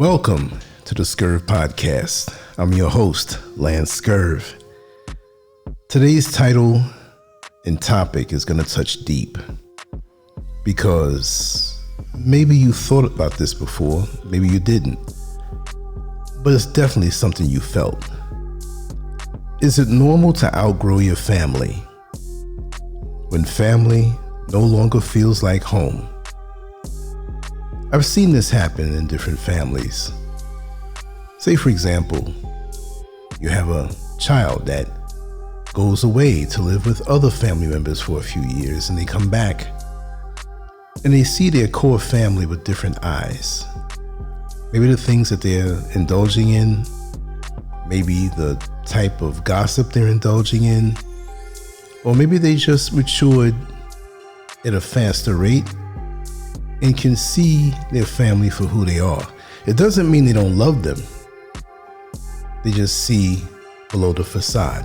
Welcome to the Scurv podcast. I'm your host, Lance Scurv. Today's title and topic is going to touch deep because maybe you thought about this before, maybe you didn't, but it's definitely something you felt. Is it normal to outgrow your family when family no longer feels like home? I've seen this happen in different families. Say, for example, you have a child that goes away to live with other family members for a few years, and they come back and they see their core family with different eyes. Maybe the things that they're indulging in, maybe the type of gossip they're indulging in, or maybe they just matured at a faster rate and can see their family for who they are. It doesn't mean they don't love them. They just see below the facade.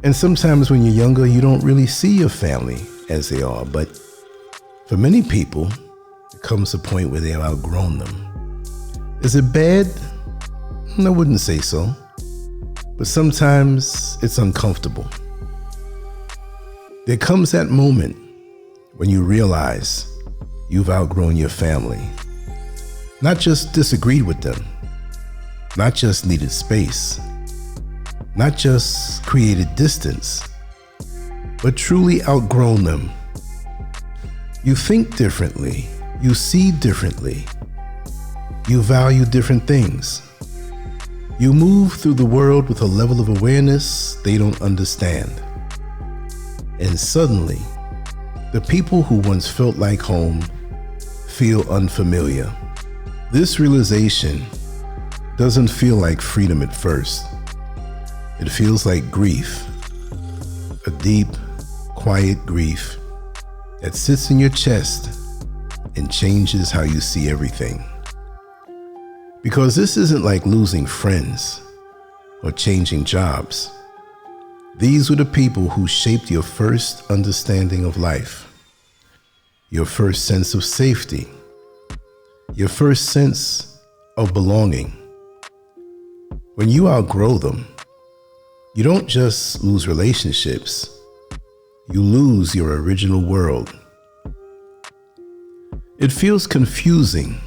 And sometimes when you're younger, you don't really see your family as they are. But for many people, it comes a point where they've outgrown them. Is it bad? I wouldn't say so. But sometimes it's uncomfortable. There comes that moment when you realize you've outgrown your family. Not just disagreed with them, not just needed space, not just created distance, but truly outgrown them. You think differently, you see differently, you value different things. You move through the world with a level of awareness they don't understand. And suddenly, the people who once felt like home feel unfamiliar. This realization doesn't feel like freedom at first. It feels like grief, a deep, quiet grief that sits in your chest and changes how you see everything. Because this isn't like losing friends or changing jobs. These were the people who shaped your first understanding of life, your first sense of safety, your first sense of belonging. When you outgrow them, you don't just lose relationships, you lose your original world. It feels confusing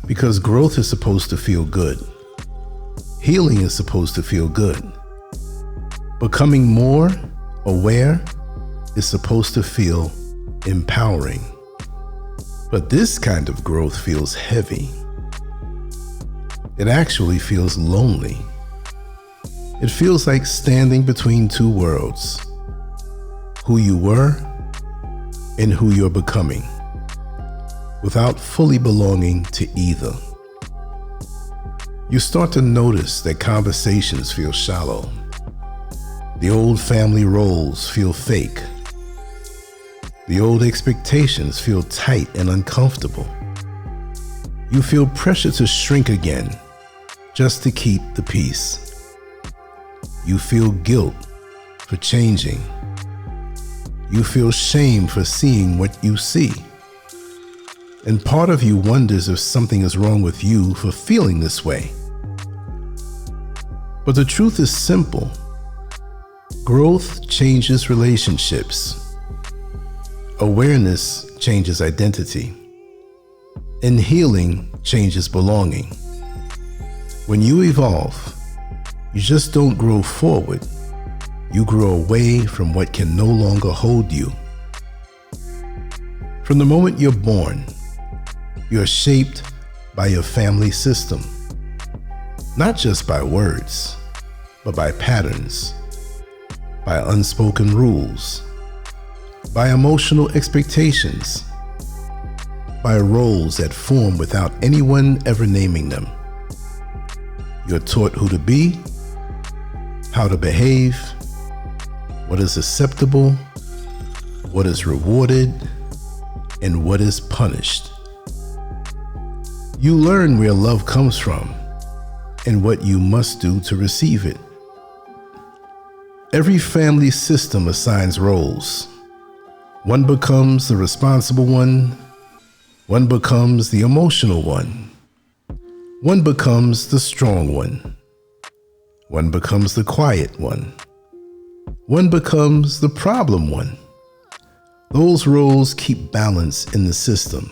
because growth is supposed to feel good. Healing is supposed to feel good. Becoming more aware is supposed to feel empowering. But this kind of growth feels heavy. It actually feels lonely. It feels like standing between two worlds, who you were and who you're becoming, without fully belonging to either. You start to notice that conversations feel shallow. The old family roles feel fake. The old expectations feel tight and uncomfortable. You feel pressure to shrink again, just to keep the peace. You feel guilt for changing. You feel shame for seeing what you see. And part of you wonders if something is wrong with you for feeling this way. But the truth is simple. Growth changes relationships. Awareness changes identity, and healing changes belonging. When you evolve, you just don't grow forward, you grow away from what can no longer hold you. From the moment you're born, you're shaped by your family system, not just by words, but by patterns, by unspoken rules, by emotional expectations, by roles that form without anyone ever naming them. You're taught who to be, how to behave, what is acceptable, what is rewarded, and what is punished. You learn where love comes from and what you must do to receive it. Every family system assigns roles. One becomes the responsible one becomes the emotional one, One becomes the strong one. One becomes the quiet one. One becomes the problem one. Those roles keep balance in the system.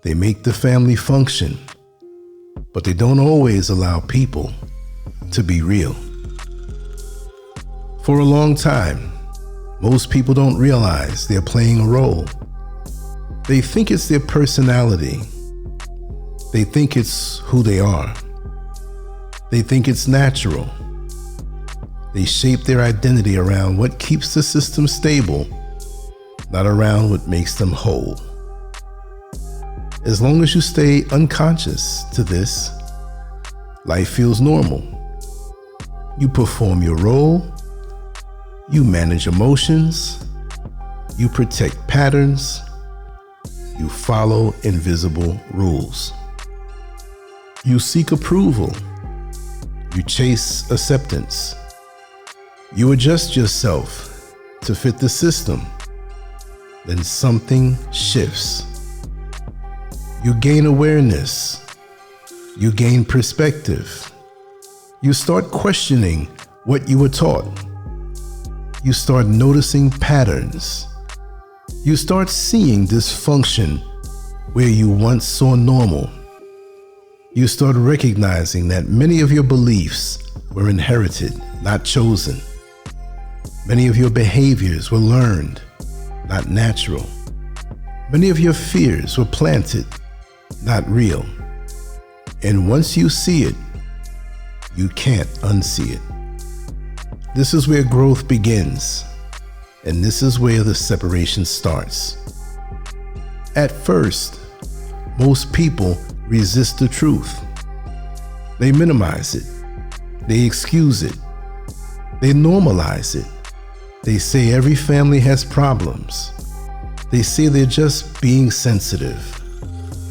They make the family function, but they don't always allow people to be real. For a long time, most people don't realize they're playing a role. They think it's their personality. They think it's who they are. They think it's natural. They shape their identity around what keeps the system stable, not around what makes them whole. As long as you stay unconscious to this, life feels normal. You perform your role, you manage emotions, you protect patterns, you follow invisible rules. You seek approval, you chase acceptance. You adjust yourself to fit the system. Then something shifts. You gain awareness. You gain perspective. You start questioning what you were taught. You start noticing patterns. You start seeing dysfunction where you once saw normal. You start recognizing that many of your beliefs were inherited, not chosen. Many of your behaviors were learned, not natural. Many of your fears were planted, not real. And once you see it, you can't unsee it. This is where growth begins, and this is where the separation starts. At first, most people resist the truth. They minimize it. They excuse it. They normalize it. They say every family has problems. They say they're just being sensitive.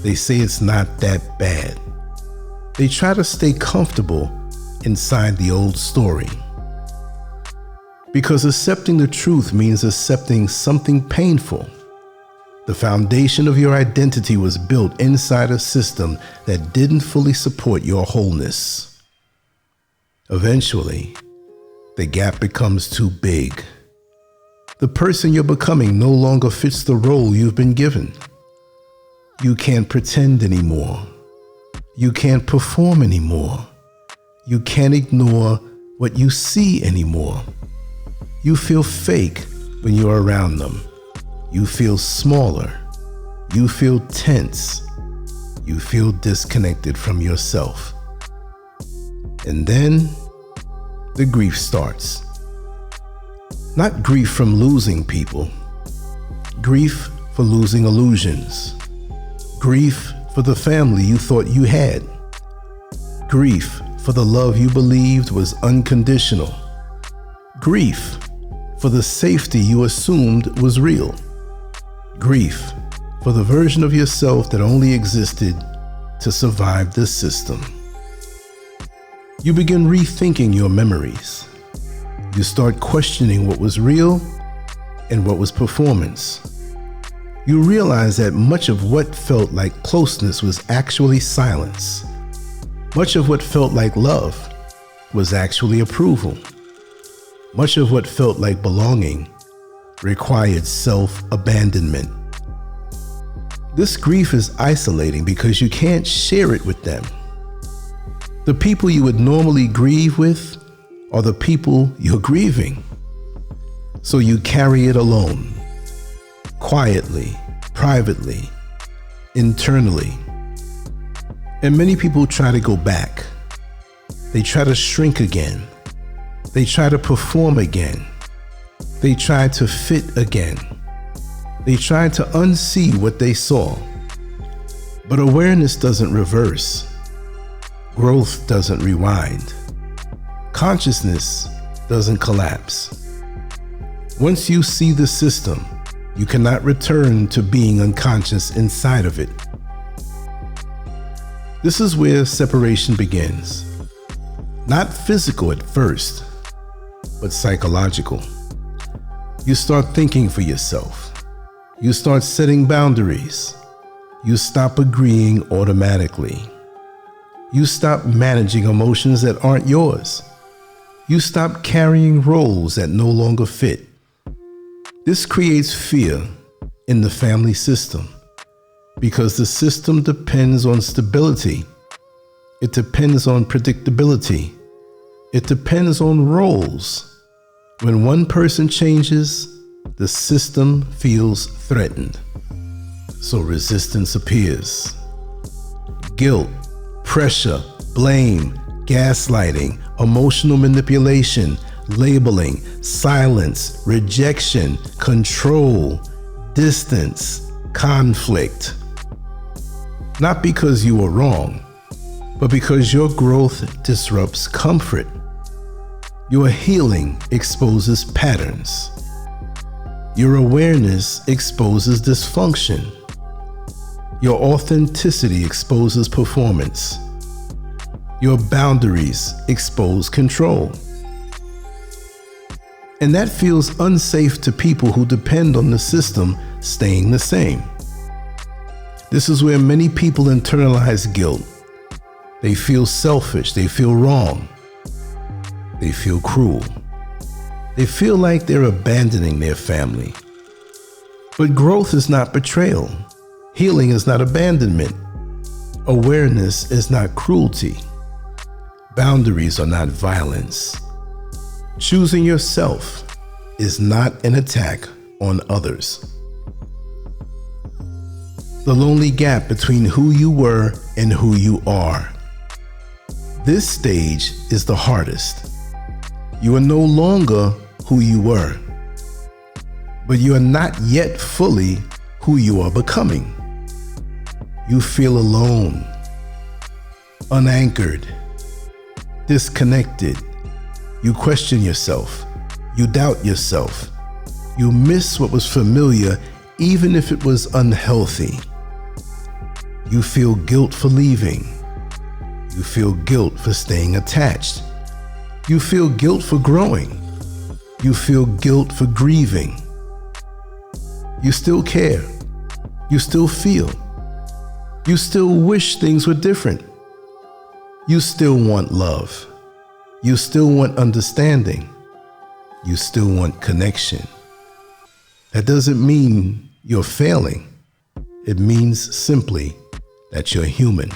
They say it's not that bad. They try to stay comfortable inside the old story. Because accepting the truth means accepting something painful. The foundation of your identity was built inside a system that didn't fully support your wholeness. Eventually, the gap becomes too big. The person you're becoming no longer fits the role you've been given. You can't pretend anymore. You can't perform anymore. You can't ignore what you see anymore. You feel fake when you're around them. You feel smaller. You feel tense. You feel disconnected from yourself. And then the grief starts. Not grief from losing people. Grief for losing illusions. Grief for the family you thought you had. Grief for the love you believed was unconditional. Grief for the safety you assumed was real. Grief for the version of yourself that only existed to survive this system. You begin rethinking your memories. You start questioning what was real and what was performance. You realize that much of what felt like closeness was actually silence. Much of what felt like love was actually approval. Much of what felt like belonging required self-abandonment. This grief is isolating because you can't share it with them. The people you would normally grieve with are the people you're grieving. So you carry it alone, quietly, privately, internally. And many people try to go back. They try to shrink again. They try to perform again. They try to fit again. They try to unsee what they saw. But awareness doesn't reverse. Growth doesn't rewind. Consciousness doesn't collapse. Once you see the system, you cannot return to being unconscious inside of it. This is where separation begins. Not physical at first, but psychological. You start thinking for yourself. You start setting boundaries. You stop agreeing automatically. You stop managing emotions that aren't yours. You stop carrying roles that no longer fit. This creates fear in the family system because the system depends on stability. It depends on predictability. It depends on roles. When one person changes, the system feels threatened. So resistance appears. Guilt, pressure, blame, gaslighting, emotional manipulation, labeling, silence, rejection, control, distance, conflict. Not because you are wrong, but because your growth disrupts comfort. Your healing exposes patterns. Your awareness exposes dysfunction. Your authenticity exposes performance. Your boundaries expose control. And that feels unsafe to people who depend on the system staying the same. This is where many people internalize guilt. They feel selfish, they feel wrong, they feel cruel. They feel like they're abandoning their family. But growth is not betrayal. Healing is not abandonment. Awareness is not cruelty. Boundaries are not violence. Choosing yourself is not an attack on others. The lonely gap between who you were and who you are. This stage is the hardest. You are no longer who you were, but you are not yet fully who you are becoming. You feel alone, unanchored, disconnected. You question yourself. You doubt yourself. You miss what was familiar, even if it was unhealthy. You feel guilt for leaving. You feel guilt for staying attached. You feel guilt for growing. You feel guilt for grieving. You still care. You still feel. You still wish things were different. You still want love. You still want understanding. You still want connection. That doesn't mean you're failing. It means simply that you're human.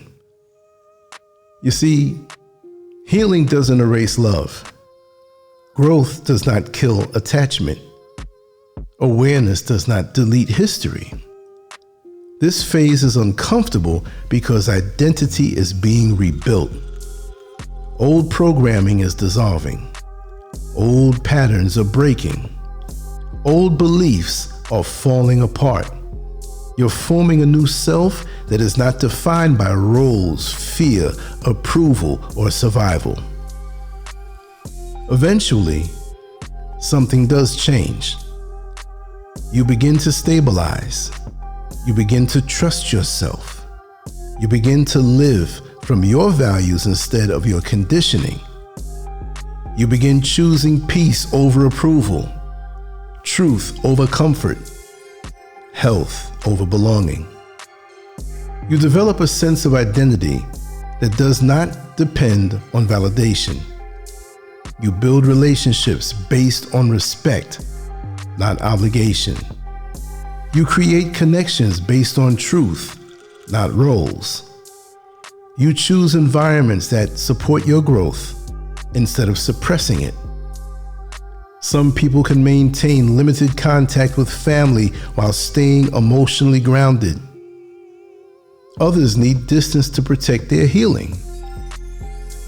You see, healing doesn't erase love. Growth does not kill attachment. Awareness does not delete history. This phase is uncomfortable because identity is being rebuilt. Old programming is dissolving. Old patterns are breaking. Old beliefs are falling apart. You're forming a new self that is not defined by roles, fear, approval, or survival. Eventually, something does change. You begin to stabilize. You begin to trust yourself. You begin to live from your values instead of your conditioning. You begin choosing peace over approval, truth over comfort, health over belonging. You develop a sense of identity that does not depend on validation. You build relationships based on respect, not obligation. You create connections based on truth, not roles. You choose environments that support your growth instead of suppressing it. Some people can maintain limited contact with family while staying emotionally grounded. Others need distance to protect their healing.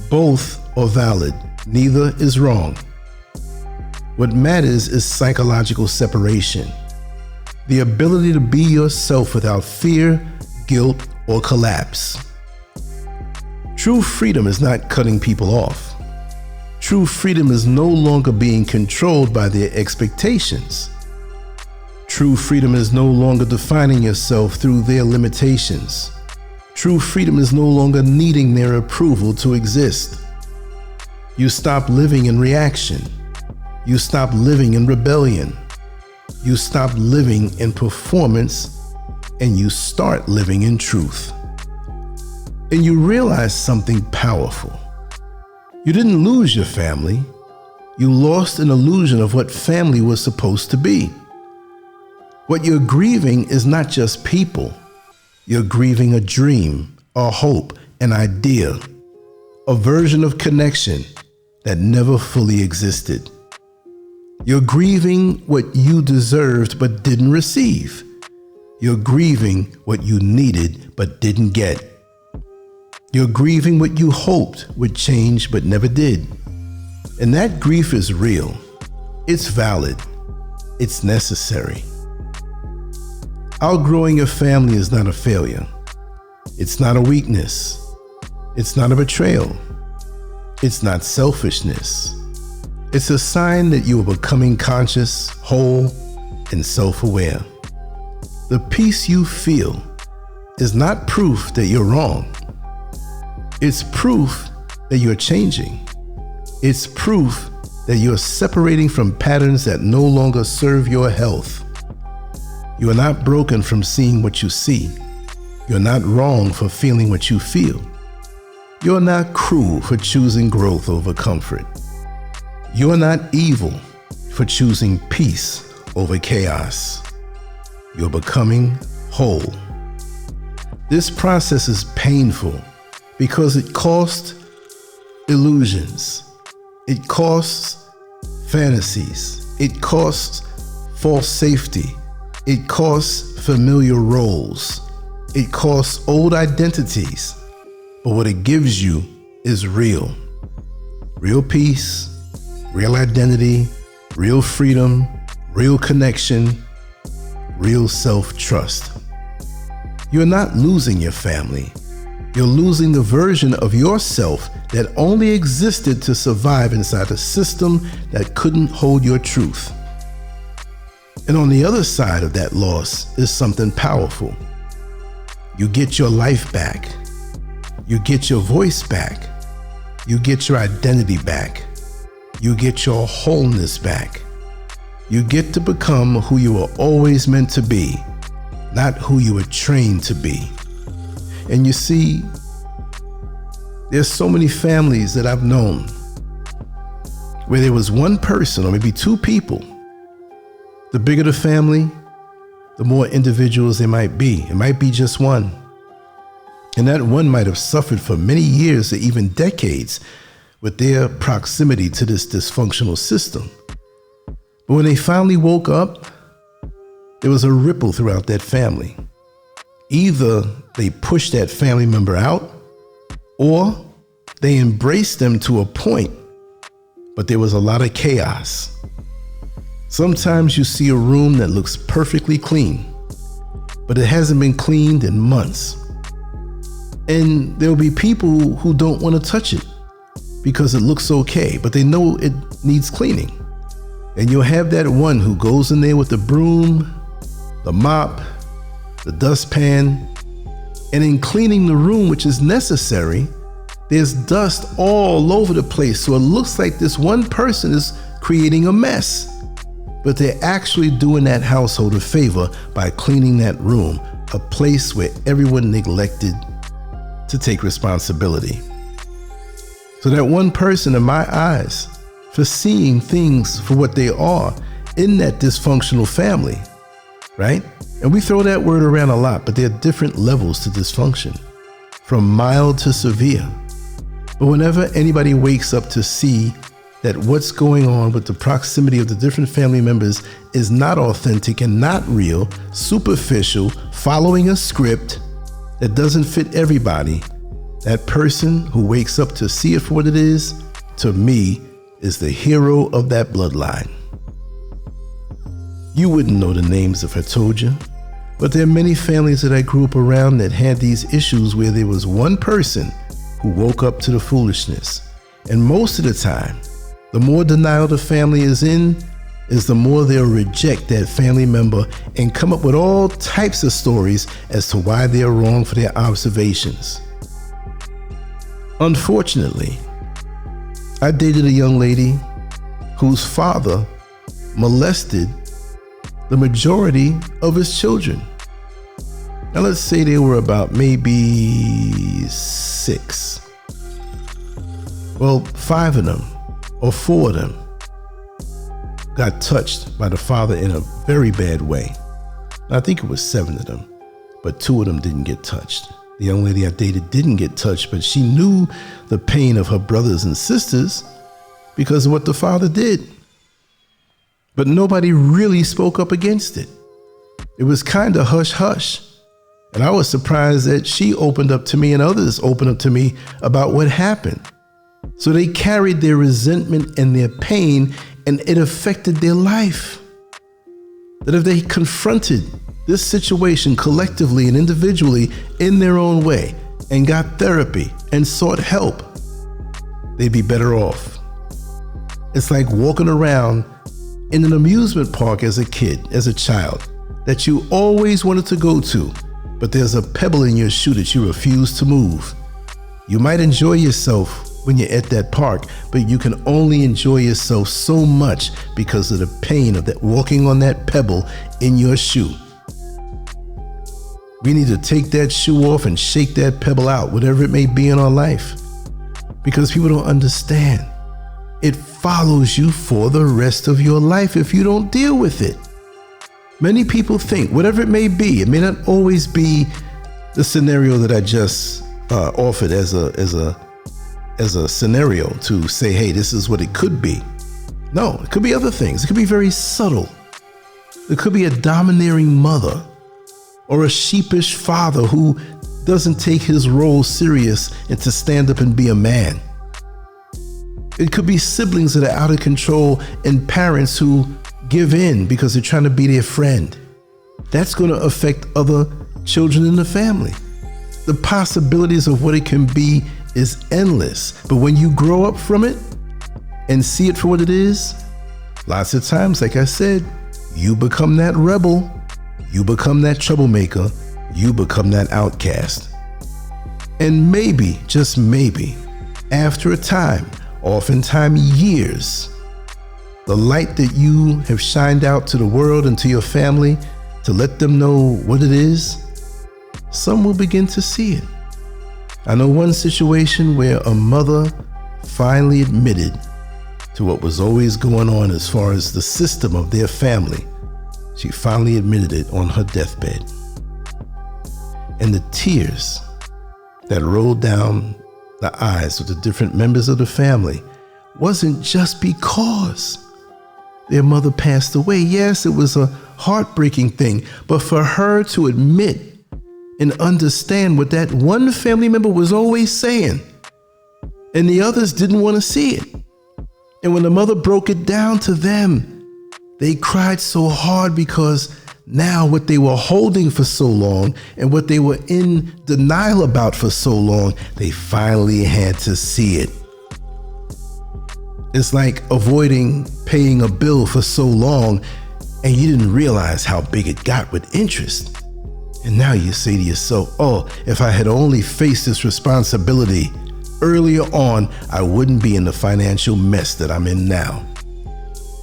Both are valid. Neither is wrong. What matters is psychological separation. The ability to be yourself without fear, guilt, or collapse. True freedom is not cutting people off. True freedom is no longer being controlled by their expectations. True freedom is no longer defining yourself through their limitations. True freedom is no longer needing their approval to exist. You stop living in reaction. You stop living in rebellion. You stop living in performance, and you start living in truth. and you realize something powerful. You didn't lose your family. You lost an illusion of what family was supposed to be. What you're grieving is not just people. You're grieving a dream, a hope, an idea, a version of connection that never fully existed. You're grieving what you deserved but didn't receive. You're grieving what you needed but didn't get. You're grieving what you hoped would change but never did. And that grief is real. It's valid. It's necessary. Outgrowing your family is not a failure. It's not a weakness. It's not a betrayal. It's not selfishness. It's a sign that you are becoming conscious, whole, and self-aware. The peace you feel is not proof that you're wrong. It's proof that you're changing. It's proof that you're separating from patterns that no longer serve your health. You are not broken from seeing what you see. You're not wrong for feeling what you feel. You're not cruel for choosing growth over comfort. You're not evil for choosing peace over chaos. You're becoming whole. This process is painful because it costs illusions. It costs fantasies. It costs false safety. It costs familiar roles. It costs old identities. But what it gives you is real. Real peace, real identity, real freedom, real connection, real self-trust. You're not losing your family. You're losing the version of yourself that only existed to survive inside a system that couldn't hold your truth. And on the other side of that loss is something powerful. You get your life back. You get your voice back. You get your identity back. You get your wholeness back. You get to become who you were always meant to be, not who you were trained to be. And you see, there's so many families that I've known where there was one person or maybe two people. The bigger the family, the more individuals there might be. It might be just one. And that one might have suffered for many years or even decades with their proximity to this dysfunctional system. But when they finally woke up, there was a ripple throughout that family. Either they pushed that family member out, or they embraced them to a point, but there was a lot of chaos. Sometimes you see a room that looks perfectly clean, but it hasn't been cleaned in months. And there'll be people who don't want to touch it because it looks okay, but they know it needs cleaning. And you'll have that one who goes in there with the broom, the mop, the dustpan, and in cleaning the room, which is necessary, there's dust all over the place. So it looks like this one person is creating a mess, but they're actually doing that household a favor by cleaning that room, a place where everyone neglected to take responsibility. So that one person, in my eyes, for seeing things for what they are in that dysfunctional family, right? And we throw that word around a lot, but there are different levels to dysfunction, from mild to severe. But whenever anybody wakes up to see that what's going on with the proximity of the different family members is not authentic and not real, superficial, following a script that doesn't fit everybody, that person who wakes up to see it for what it is, to me, is the hero of that bloodline. You wouldn't know the names if I told you, but there are many families that I grew up around that had these issues where there was one person who woke up to the foolishness. And most of the time, the more denial the family is in, is the more they'll reject that family member and come up with all types of stories as to why they're wrong for their observations. Unfortunately, I dated a young lady whose father molested the majority of his children. Now let's say they were about maybe 6. Well, 5 of them or 4 of them got touched by the father in a very bad way. I think it was 7 of them, but 2 of them didn't get touched. The young lady I dated didn't get touched, but she knew the pain of her brothers and sisters because of what the father did. But nobody really spoke up against it. It was kind of hush-hush. And I was surprised that she opened up to me and others opened up to me about what happened. So they carried their resentment and their pain, and it affected their life. That if they confronted this situation collectively and individually in their own way and got therapy and sought help, they'd be better off. It's like walking around in an amusement park as a kid, as a child, that you always wanted to go to, but there's a pebble in your shoe that you refuse to move. You might enjoy yourself when you're at that park, but you can only enjoy yourself so much because of the pain of that walking on that pebble in your shoe. We need to take that shoe off and shake that pebble out, whatever it may be in our life, because people don't understand. It follows you for the rest of your life if you don't deal with it. Many people think, whatever it may be, it may not always be the scenario that I just offered as a scenario to say, hey, this is what it could be. No, it could be other things. It could be very subtle. It could be a domineering mother or a sheepish father who doesn't take his role serious and to stand up and be a man. It could be siblings that are out of control and parents who give in because they're trying to be their friend. That's going to affect other children in the family. The possibilities of what it can be is endless. But when you grow up from it and see it for what it is, lots of times, like I said, you become that rebel, you become that troublemaker, you become that outcast. And maybe, just maybe, after a time, oftentimes years, the light that you have shined out to the world and to your family to let them know what it is, some will begin to see it. I know one situation where a mother finally admitted to what was always going on as far as the system of their family. She finally admitted it on her deathbed. And the tears that rolled down the eyes of the different members of the family wasn't just because their mother passed away. Yes, it was a heartbreaking thing, but for her to admit and understand what that one family member was always saying, and the others didn't want to see it. And when the mother broke it down to them, they cried so hard because now what they were holding for so long and what they were in denial about for so long, they finally had to see it. It's like avoiding paying a bill for so long and you didn't realize how big it got with interest. And now you say to yourself, oh, if I had only faced this responsibility earlier on, I wouldn't be in the financial mess that I'm in now.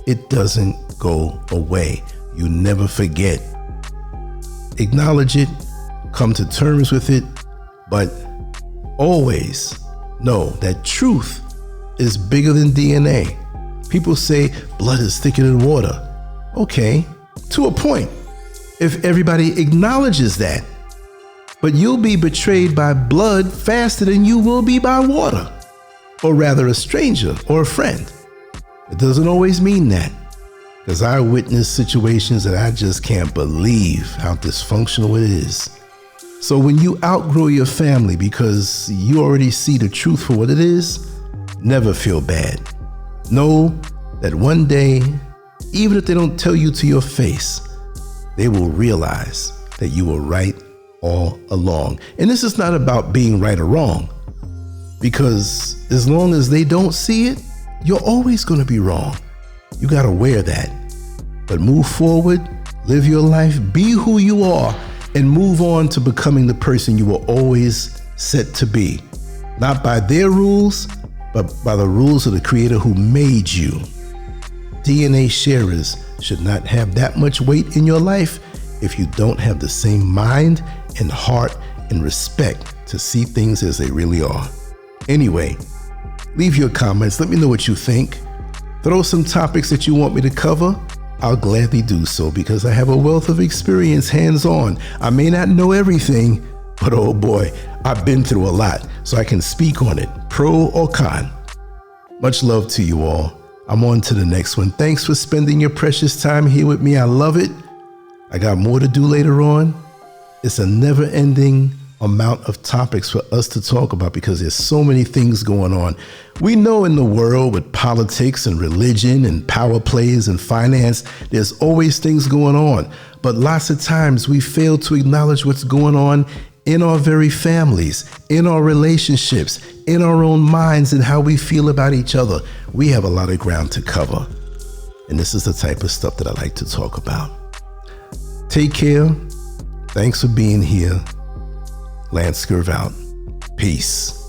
It doesn't go away. You never forget. Acknowledge it, come to terms with it, but always know that truth is bigger than DNA. People say blood is thicker than water. Okay, to a point, if everybody acknowledges that. But you'll be betrayed by blood faster than you will be by water, or rather a stranger or a friend. It doesn't always mean that, because I witnessed situations that I just can't believe how dysfunctional it is. So when you outgrow your family because you already see the truth for what it is, never feel bad. Know that one day, even if they don't tell you to your face, they will realize that you were right all along. And this is not about being right or wrong, because as long as they don't see it, you're always going to be wrong. You got to wear that. But move forward, live your life, be who you are, and move on to becoming the person you were always set to be. Not by their rules, but by the rules of the Creator who made you. DNA sharers should not have that much weight in your life if you don't have the same mind and heart and respect to see things as they really are. Anyway, leave your comments. Let me know what you think. Throw some topics that you want me to cover. I'll gladly do so because I have a wealth of experience hands-on. I may not know everything, but oh boy, I've been through a lot, so I can speak on it, pro or con. Much love to you all. I'm on to the next one. Thanks for spending your precious time here with me. I love it. I got more to do later on. It's a never-ending amount of topics for us to talk about because there's so many things going on. We know in the world with politics and religion and power plays and finance, there's always things going on. But lots of times we fail to acknowledge what's going on in our very families, in our relationships, in our own minds, and how we feel about each other. We have a lot of ground to cover. And this is the type of stuff that I like to talk about. Take care. Thanks for being here. Lance Scurv out. Peace.